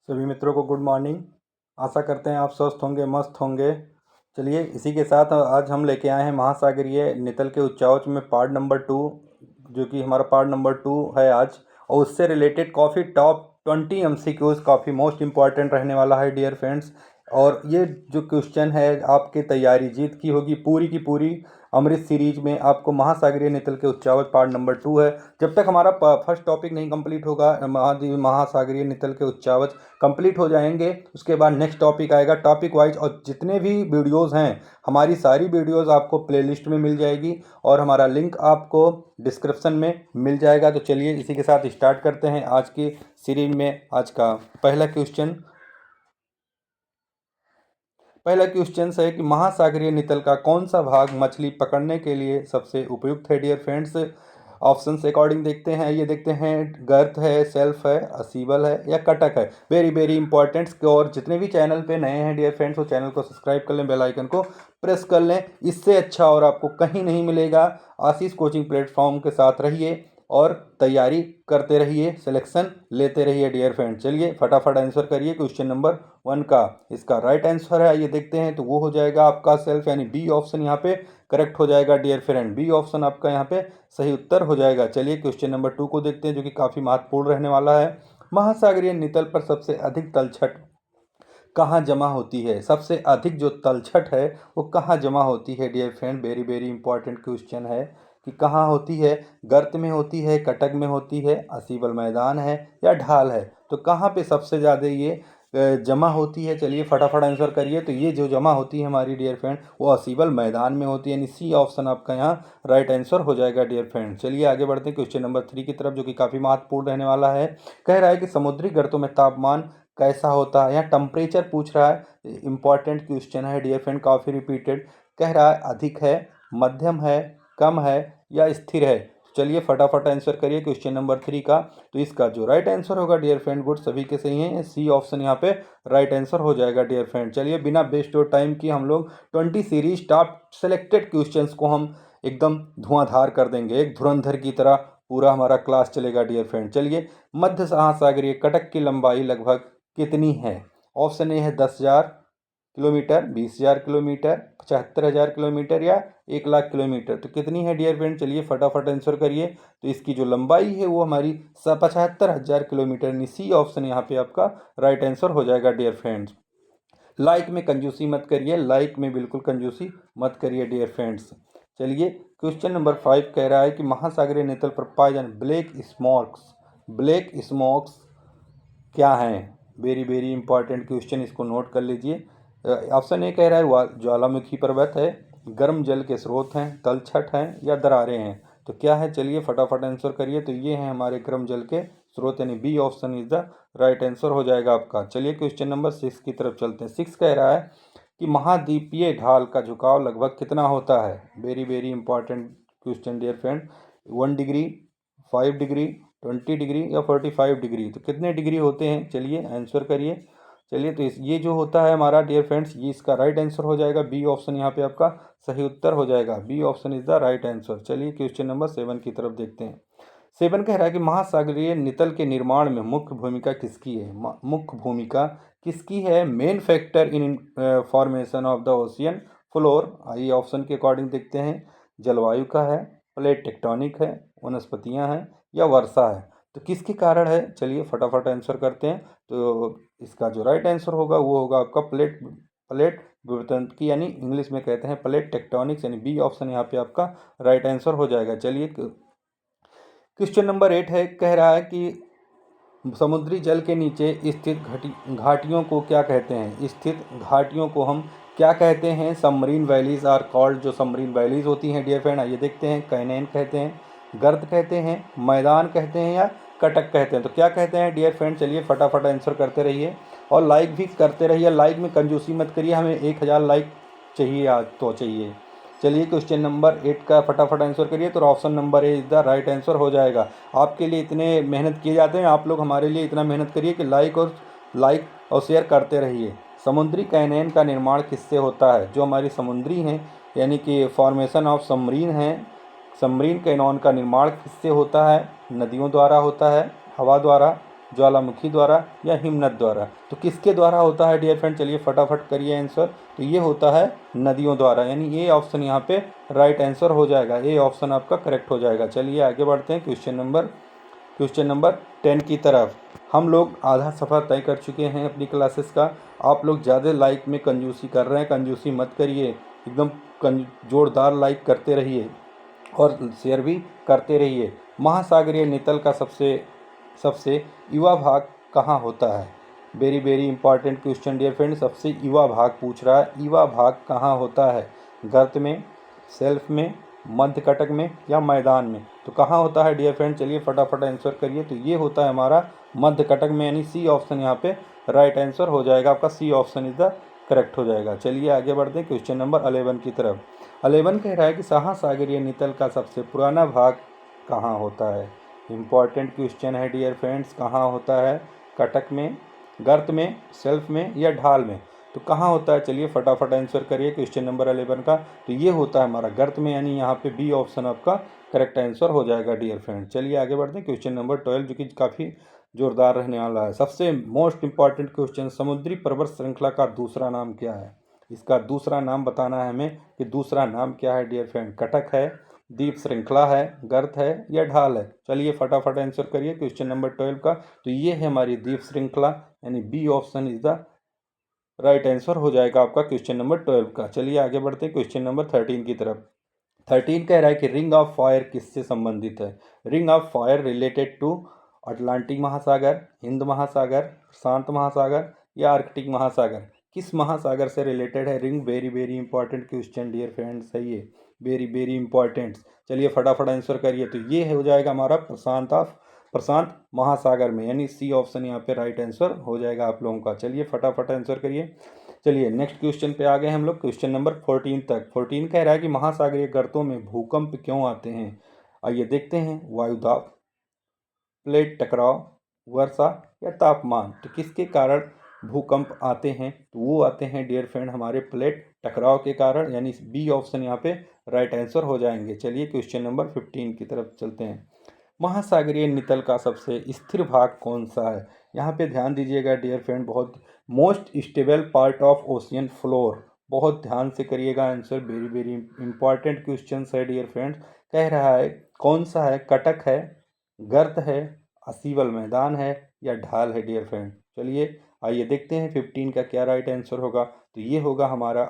सभी मित्रों को गुड मॉर्निंग। आशा करते हैं आप स्वस्थ होंगे, मस्त होंगे। चलिए इसी के साथ आज हम लेके आए हैं महासागरीय नितल के उच्चावच में पार्ट नंबर 2, जो कि हमारा पार्ट नंबर 2 है आज। और उससे रिलेटेड काफ़ी टॉप 20 MCQs काफ़ी मोस्ट इम्पॉर्टेंट रहने वाला है डियर फ्रेंड्स। और ये जो क्वेश्चन है आपकी तैयारी जीत की होगी पूरी की पूरी। अमृत सीरीज में आपको महासागरीय नितल के उच्चावच पार्ट नंबर 2 है। जब तक हमारा फर्स्ट टॉपिक नहीं कंप्लीट होगा, महासागरीय नितल के उच्चावच कंप्लीट हो जाएंगे, उसके बाद नेक्स्ट टॉपिक आएगा टॉपिक वाइज। और जितने भी वीडियोस हैं हमारी सारी वीडियोस आपको प्लेलिस्ट में मिल जाएगी और हमारा लिंक आपको डिस्क्रिप्शन में मिल जाएगा। तो चलिए इसी के साथ स्टार्ट करते हैं आज की सीरीज में। आज का पहला क्वेश्चन है कि महासागरीय नितल का कौन सा भाग मछली पकड़ने के लिए सबसे उपयुक्त है डियर फ्रेंड्स। ऑप्शन से अकॉर्डिंग देखते हैं, ये देखते हैं गर्त है, सेल्फ है, असीबल है या कटक है। Very very important. और जितने भी चैनल पे नए हैं डियर फ्रेंड्स वो चैनल को सब्सक्राइब कर लें, बेल आइकन को प्रेस कर लें। इससे अच्छा और आपको कहीं नहीं मिलेगा। आशीष कोचिंग प्लेटफॉर्म के साथ रहिए और तैयारी करते रहिए, सिलेक्शन लेते रहिए डियर फ्रेंड। चलिए फटाफट आंसर करिए क्वेश्चन नंबर 1 का। इसका राइट आंसर है, ये देखते हैं, तो वो हो जाएगा आपका सेल्फ, यानी बी ऑप्शन यहाँ पे करेक्ट हो जाएगा डियर फ्रेंड। बी ऑप्शन आपका यहाँ पे सही उत्तर हो जाएगा। चलिए क्वेश्चन नंबर 2 को देखते हैं, जो कि काफ़ी महत्वपूर्ण रहने वाला है। महासागरीय नितल पर सबसे अधिक तलछट कहाँ जमा होती है? सबसे अधिक जो तलछट है वो कहाँ जमा होती है dear friend? Very very important question है कि कहाँ होती है। गर्त में होती है, कटक में होती है, असीबल मैदान है या ढाल है? तो कहाँ पे सबसे ज़्यादा ये जमा होती है? चलिए फटाफट आंसर करिए। तो ये जो जमा होती है हमारी डियर फ्रेंड वो असीबल मैदान में होती है, यानी सी ऑप्शन आपका यहाँ राइट आंसर हो जाएगा डियर फ्रेंड। चलिए आगे बढ़ते हैं क्वेश्चन नंबर 3 की तरफ, जो कि काफ़ी महत्वपूर्ण रहने वाला है। कह रहा है कि समुद्री गर्तों में तापमान कैसा होता है? यहाँ टेम्परेचर पूछ रहा है। इंपॉर्टेंट क्वेश्चन है डियर फ्रेंड, काफ़ी रिपीटेड। कह रहा है अधिक है, मध्यम है, कम है या स्थिर है? चलिए फटाफट आंसर करिए क्वेश्चन नंबर 3 का। तो इसका जो राइट आंसर होगा डियर फ्रेंड, गुड सभी के सही हैं, सी ऑप्शन यहाँ पे राइट आंसर हो जाएगा डियर फ्रेंड। चलिए बिना वेस्ट ऑफ टाइम की हम लोग 20 सीरीज टॉप सेलेक्टेड क्वेश्चंस को हम एकदम धुआंधार कर देंगे, एक धुरंधर की तरह पूरा हमारा क्लास चलेगा डियर फ्रेंड। चलिए मध्य महासागरीय कटक की लंबाई लगभग कितनी है? ऑप्शन ए है 10,000 किलोमीटर, 20,000 किलोमीटर, 75,000 किलोमीटर या 1,00,000 किलोमीटर। तो कितनी है डियर फ्रेंड? चलिए फटाफट आंसर करिए। तो इसकी जो लंबाई है वो हमारी 75,000 किलोमीटर, यानी सी ऑप्शन यहाँ पे आपका राइट आंसर हो जाएगा डियर फ्रेंड्स। लाइक में कंजूसी मत करिए, लाइक में बिल्कुल कंजूसी मत करिए डियर फ्रेंड्स। चलिए क्वेश्चन नंबर 5 कह रहा है कि महासागरीय नितल पर पाए जाने ब्लैक स्मोक्स क्या हैं? वेरी वेरी इंपॉर्टेंट क्वेश्चन, इसको नोट कर लीजिए। ऑप्शन ए कह रहा है ज्वालामुखी पर्वत है, गर्म जल के स्रोत हैं, तलछट हैं या दरारें हैं? तो क्या है? चलिए फटाफट आंसर करिए। तो ये हैं हमारे गर्म जल के स्रोत, यानी B option is the right answer हो जाएगा आपका। चलिए क्वेश्चन नंबर 6 की तरफ चलते हैं। 6 कह रहा है कि महाद्वीपीय ढाल का झुकाव लगभग कितना होता है? Very very important question dear friend. 1 degree, 5 degree, 20 degree या 45 डिग्री? तो कितने डिग्री होते हैं? चलिए आंसर करिए। चलिए तो ये जो होता है हमारा डियर फ्रेंड्स, ये इसका राइट आंसर हो जाएगा। बी ऑप्शन यहाँ पे आपका सही उत्तर हो जाएगा। B option is the right answer. चलिए क्वेश्चन नंबर 7 की तरफ देखते हैं। 7 कह रहा है कि महासागरीय नितल के निर्माण में मुख्य भूमिका किसकी है? मुख्य भूमिका किसकी है? Main factor in formation of the ocean floor. आइए ऑप्शन के अकॉर्डिंग देखते हैं। जलवायु का है, प्लेट टेक्टोनिक है, वनस्पतियां हैं या वर्षा है? तो किसके कारण है? चलिए फटाफट आंसर करते हैं। तो इसका जो राइट आंसर होगा वो होगा आपका प्लेट विवर्तन की, यानी इंग्लिश में कहते हैं प्लेट टेक्टोनिक्स, यानी बी ऑप्शन यहाँ पे आपका राइट आंसर हो जाएगा। चलिए क्वेश्चन नंबर 8 है, कह रहा है कि समुद्री जल के नीचे स्थित घाटियों को क्या कहते हैं? स्थित घाटियों को हम क्या कहते हैं? Submarine valleys are called. जो सबमरीन वैलीज होती हैं डियर फ्रेंड, आइए देखते हैं। कैनेन कहते हैं, गर्त कहते हैं, मैदान कहते हैं या कटक कहते हैं? तो क्या कहते हैं डियर फ्रेंड? चलिए फटाफट आंसर करते रहिए और लाइक भी करते रहिए। लाइक में कंजूसी मत करिए, हमें 1,000 लाइक चाहिए आज तो चाहिए। चलिए क्वेश्चन नंबर 8 का फटाफट आंसर करिए। तो option number A is the right answer हो जाएगा। आपके लिए इतने मेहनत किए जाते हैं, आप लोग हमारे लिए इतना मेहनत करिए कि लाइक और शेयर करते रहिए। समुद्री कैनेन का निर्माण किससे होता है? जो हमारी समुद्री हैं, यानी कि फॉर्मेशन ऑफ सबमरीन हैं, सबमरीन कैनॉन का निर्माण किससे होता है? नदियों द्वारा होता है, हवा द्वारा, ज्वालामुखी द्वारा या हिमनद द्वारा। तो किसके द्वारा होता है डियर फ्रेंड, चलिए फटाफट करिए आंसर। तो ये होता है नदियों द्वारा, यानी ए ऑप्शन यहाँ पे राइट आंसर हो जाएगा, ए ऑप्शन आपका करेक्ट हो जाएगा। चलिए आगे बढ़ते हैं क्वेश्चन नंबर 10 की तरफ। हम लोग आधा सफ़र तय कर चुके हैं अपनी क्लासेस का। आप लोग ज़्यादा लाइक में कंजूसी कर रहे हैं, कंजूसी मत करिए, एकदम जोरदार लाइक करते रहिए और शेयर भी करते रहिए। महासागरीय नितल का सबसे युवा भाग कहाँ होता है? Very very important question dear friend. सबसे युवा भाग पूछ रहा है, युवा भाग कहाँ होता है? गर्त में, सेल्फ में, मध्य कटक में या मैदान में? तो कहाँ होता है डियर फ्रेंड, चलिए फटाफट आंसर करिए। तो ये होता है हमारा मध्य कटक में, यानी सी ऑप्शन यहाँ पे राइट आंसर हो जाएगा आपका, C option is the correct हो जाएगा। चलिए आगे बढ़ते हैं क्वेश्चन नंबर 11 की तरफ। 11 कह रहा है कि महासागरीय नितल का सबसे पुराना भाग कहाँ होता है? इम्पॉर्टेंट क्वेश्चन है डियर फ्रेंड्स। कहाँ होता है? कटक में, गर्त में, सेल्फ में या ढाल में? तो कहाँ होता है, चलिए फटाफट आंसर करिए क्वेश्चन नंबर 11 का। तो ये होता है हमारा गर्त में, यानी यहाँ पे बी ऑप्शन आपका करेक्ट आंसर हो जाएगा डियर फ्रेंड। चलिए आगे बढ़ते हैं क्वेश्चन नंबर 12, जो कि काफ़ी जोरदार रहने वाला है। सबसे मोस्ट इंपॉर्टेंट क्वेश्चन, समुद्री पर्वत श्रृंखला का दूसरा नाम क्या है? इसका दूसरा नाम बताना है हमें कि दूसरा नाम क्या है डियर फ्रेंड। कटक है, द्वीप श्रृंखला है, गर्त है या ढाल है? चलिए फटाफट आंसर करिए क्वेश्चन नंबर 12 का। तो ये है हमारी द्वीप श्रृंखला, यानी B option is the right answer हो जाएगा आपका क्वेश्चन नंबर 12 का। चलिए आगे बढ़ते हैं क्वेश्चन नंबर 13 की तरफ। 13 कह रहा है कि रिंग ऑफ फायर किससे संबंधित है? Ring of fire related to Atlantic महासागर, हिंद महासागर, शांत महासागर या आर्कटिक महासागर? किस महासागर से रिलेटेड है ring? Very very important question dear friends है ये, वेरी वेरी इंपॉर्टेंट। चलिए फटाफट आंसर करिए। तो ये हो जाएगा हमारा प्रशांत महासागर में, यानी सी ऑप्शन यहाँ पे राइट आंसर हो जाएगा आप लोगों का। चलिए फटाफट आंसर करिए। चलिए नेक्स्ट क्वेश्चन पे आ गए हम लोग, क्वेश्चन नंबर 14 तक। 14 कह रहा है कि महासागरीय गर्तों में भूकंप क्यों आते हैं? आइए देखते हैं। वायुदाब, प्लेट टकराव, वर्षा या तापमान? तो किसके कारण भूकंप आते हैं? तो वो आते हैं डियर फ्रेंड हमारे प्लेट टकराव के कारण, यानी बी ऑप्शन यहाँ पे राइट आंसर हो जाएंगे। चलिए क्वेश्चन नंबर 15 की तरफ चलते हैं। महासागरीय नितल का सबसे स्थिर भाग कौन सा है? यहाँ पे ध्यान दीजिएगा डियर फ्रेंड, बहुत most stable part of ocean floor. बहुत ध्यान से करिएगा answer, very very important question है डियर फ्रेंड। कह रहा है कौन सा है? कटक है, गर्त है, असीवल मैदान है या ढाल है डियर फ्रेंड? चलिए आइए देखते हैं 15 का क्या राइट आंसर होगा। तो ये होगा हमारा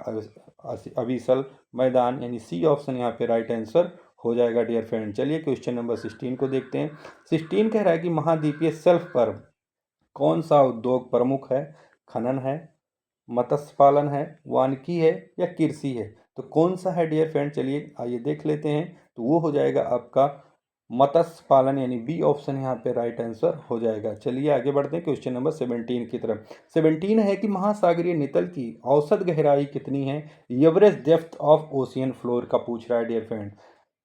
अविसल मैदान, यानी सी ऑप्शन यहाँ पे राइट आंसर हो जाएगा डियर फ्रेंड। चलिए क्वेश्चन नंबर 16 को देखते हैं। 16 कह रहा है कि महाद्वीपीय शेल्फ पर कौन सा उद्योग प्रमुख है? खनन है, मत्स्य पालन है, वानिकी है या कृषि है? तो कौन सा है डियर फ्रेंड, चलिए आइए देख लेते हैं। तो वो हो जाएगा आपका मत्स्य पालन, यानी बी ऑप्शन यहाँ पे राइट आंसर हो जाएगा। चलिए आगे बढ़ते हैं क्वेश्चन नंबर 17 की तरफ। 17 है कि महासागरीय नितल की औसत गहराई कितनी है? Average depth of ocean floor का पूछ रहा है dear friend.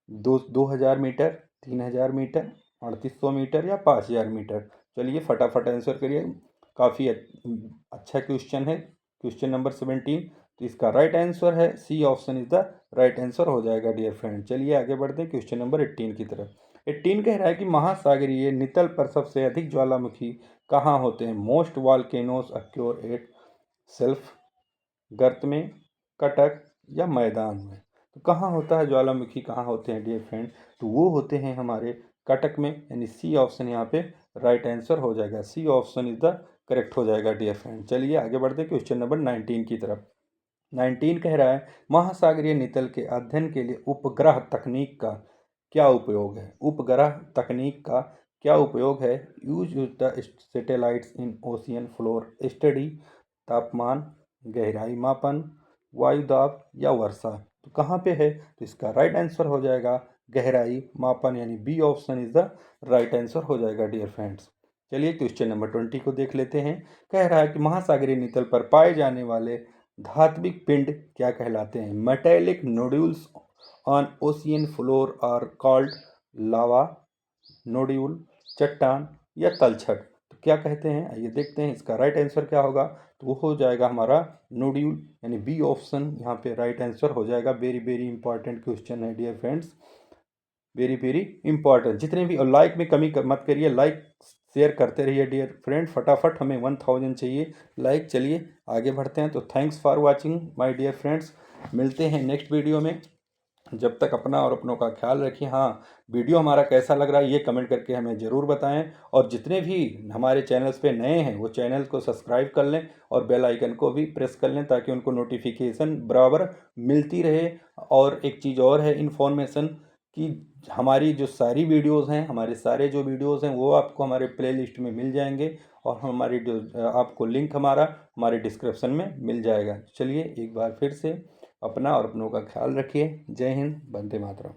2000 metre, 3000 metre, 3800 metre या 5000 मीटर? चलिए फटाफट आंसर करिए। काफ़ी अच्छा क्वेश्चन है क्वेश्चन नंबर 17। तो इसका राइट आंसर है C option is the right answer हो जाएगा डियर फ्रेंड। चलिए आगे बढ़ते हैं क्वेश्चन नंबर 18 की तरफ। 18 कह रहा है कि महासागरीय नितल पर सबसे अधिक ज्वालामुखी कहाँ होते हैं? Most volcanoes acquire eight self, गर्त में, कटक या मैदान में? तो कहाँ होता है ज्वालामुखी, कहाँ होते हैं डियर फ्रेंड? तो वो होते हैं हमारे कटक में, यानी सी ऑप्शन यहाँ पे राइट आंसर हो जाएगा, C option is the correct हो जाएगा डियर फ्रेंड। चलिए आगे बढ़ते हैं क्वेश्चन नंबर 19 की तरफ। 19 कह रहा है महासागरीय नितल के अध्ययन के लिए उपग्रह तकनीक का क्या उपयोग है? उपग्रह तकनीक का क्या उपयोग है? Use the satellites in ocean floor study, तापमान, गहराई मापन, वायुदाब या वर्षा? तो कहाँ पे है? तो इसका राइट आंसर हो जाएगा गहराई मापन, यानी B option is the right answer हो जाएगा डियर फ्रेंड्स। चलिए क्वेश्चन नंबर 20 को देख लेते हैं। कह रहा है कि महासागरीय नितल पर पाए जाने वाले धात्विक पिंड क्या कहलाते हैं? Metallic nodules on ocean floor are called lava, nodule, चट्टान या तलछट? तो क्या कहते हैं, आइए देखते हैं इसका राइट आंसर क्या होगा। तो वो हो जाएगा हमारा नोड्यूल, यानी बी ऑप्शन यहाँ पे राइट आंसर हो जाएगा। वेरी वेरी इंपॉर्टेंट क्वेश्चन है dear friends, very very important. जितने भी, और लाइक में कमी मत करिए, लाइक शेयर करते रहिए डियर फ्रेंड। फटाफट हमें 1000 चाहिए लाइक। चलिए आगे बढ़ते हैं। तो thanks for watching my dear friends. मिलते हैं नेक्स्ट वीडियो में। जब तक अपना और अपनों का ख्याल रखिए। हाँ, वीडियो हमारा कैसा लग रहा है ये कमेंट करके हमें ज़रूर बताएं। और जितने भी हमारे चैनल्स पे नए हैं वो चैनल को सब्सक्राइब कर लें और बेल आइकन को भी प्रेस कर लें ताकि उनको नोटिफिकेशन बराबर मिलती रहे। और एक चीज़ और है इन्फॉर्मेशन कि हमारी जो सारी वीडियोस हैं, हमारे सारे जो वीडियोस हैं वो आपको हमारे प्लेलिस्ट में मिल जाएंगे। और हमारी जो आपको लिंक हमारा हमारे डिस्क्रिप्शन में मिल जाएगा। चलिए एक बार फिर से अपना और अपनों का ख्याल रखिए। जय हिंद, वंदे मातरम।